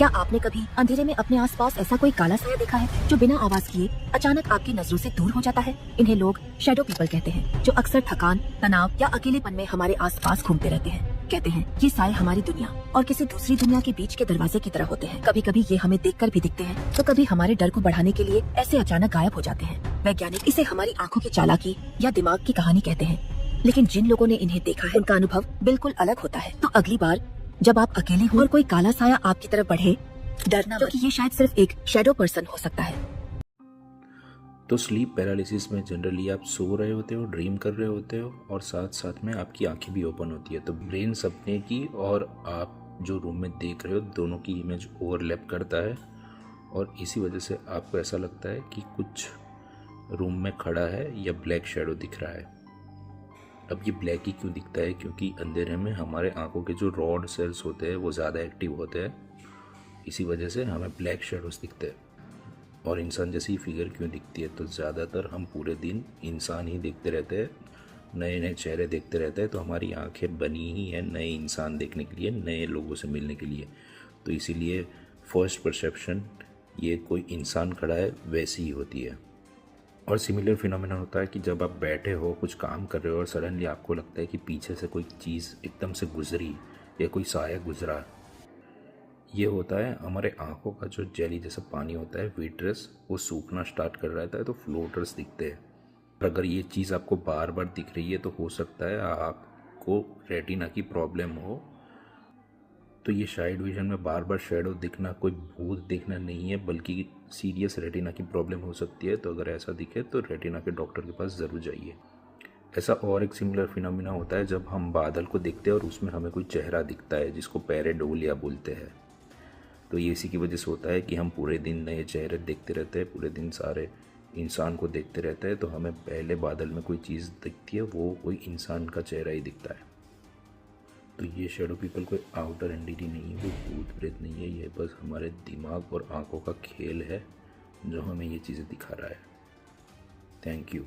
क्या आपने कभी अंधेरे में अपने आसपास ऐसा कोई काला साया देखा है जो बिना आवाज किए अचानक आपकी नजरों से दूर हो जाता है? इन्हें लोग शैडो पीपल कहते हैं, जो अक्सर थकान, तनाव या अकेलेपन में हमारे आसपास घूमते रहते हैं। कहते हैं ये साए हमारी दुनिया और किसी दूसरी दुनिया के बीच के दरवाजे की तरह होते हैं। कभी कभी ये हमें देखकर भी दिखते हैं, तो कभी हमारे डर को बढ़ाने के लिए ऐसे अचानक गायब हो जाते हैं। वैज्ञानिक इसे हमारी आंखों की चालाकी या दिमाग की कहानी कहते हैं, लेकिन जिन लोगों ने इन्हें देखा है उनका अनुभव बिल्कुल अलग होता है। तो अगली बार जब आप अकेले हो और कोई काला साया आपकी तरफ बढ़े, डरना मत, क्योंकि ये शायद सिर्फ एक शैडो पर्सन हो सकता है। तो स्लीप पैरालिसिस में जनरली आप सो रहे होते हो, ड्रीम कर रहे होते हो और साथ साथ में आपकी आंखें भी ओपन होती है। तो ब्रेन सपने की और आप जो रूम में देख रहे हो दोनों की इमेज ओवरलैप करता है और इसी वजह से आपको ऐसा लगता है कि कुछ रूम में खड़ा है या ब्लैक शैडो दिख रहा है। अब ये ब्लैक ही क्यों दिखता है? क्योंकि अंधेरे में हमारे आंखों के जो रॉड सेल्स होते हैं वो ज़्यादा एक्टिव होते हैं, इसी वजह से हमें ब्लैक शेडोज दिखते हैं। और इंसान जैसी फिगर क्यों दिखती है? तो ज़्यादातर हम पूरे दिन इंसान ही देखते रहते हैं, नए नए चेहरे देखते रहते हैं, तो हमारी आंखें बनी ही हैं नए इंसान देखने के लिए, नए लोगों से मिलने के लिए। तो इसीलिए फर्स्ट परसेप्शन ये कोई इंसान खड़ा है वैसी ही होती है। और सिमिलर फिनोमेना होता है कि जब आप बैठे हो कुछ काम कर रहे हो और सडनली आपको लगता है कि पीछे से कोई चीज़ एकदम से गुजरी या कोई साया गुजरा। ये होता है हमारे आंखों का जो जेली जैसा पानी होता है, विट्रस, वो सूखना स्टार्ट कर रहता है, तो फ्लोटर्स दिखते हैं। और अगर ये चीज़ आपको बार बार दिख रही है तो हो सकता है आपको रेटिना की प्रॉब्लम हो। तो ये साइड विजन में बार बार शेडो दिखना कोई भूत दिखना नहीं है, बल्कि सीरियस रेटिना की प्रॉब्लम हो सकती है। तो अगर ऐसा दिखे तो रेटिना के डॉक्टर के पास ज़रूर जाइए। ऐसा और एक सिमिलर फिनोमिना होता है जब हम बादल को देखते हैं और उसमें हमें कोई चेहरा दिखता है जिसको पैरेडोलिया बोलते हैं। तो ये इसी की वजह से होता है कि हम पूरे दिन नए चेहरे देखते रहते हैं, पूरे दिन सारे इंसान को देखते रहते हैं, तो हमें पहले बादल में कोई चीज़ दिखती है, वो कोई इंसान का चेहरा ही दिखता है। तो ये शैडो पीपल कोई आउटर एंटिटी नहीं है, वो भूत प्रेत नहीं है, ये बस हमारे दिमाग और आंखों का खेल है जो हमें ये चीज़ें दिखा रहा है। Thank you.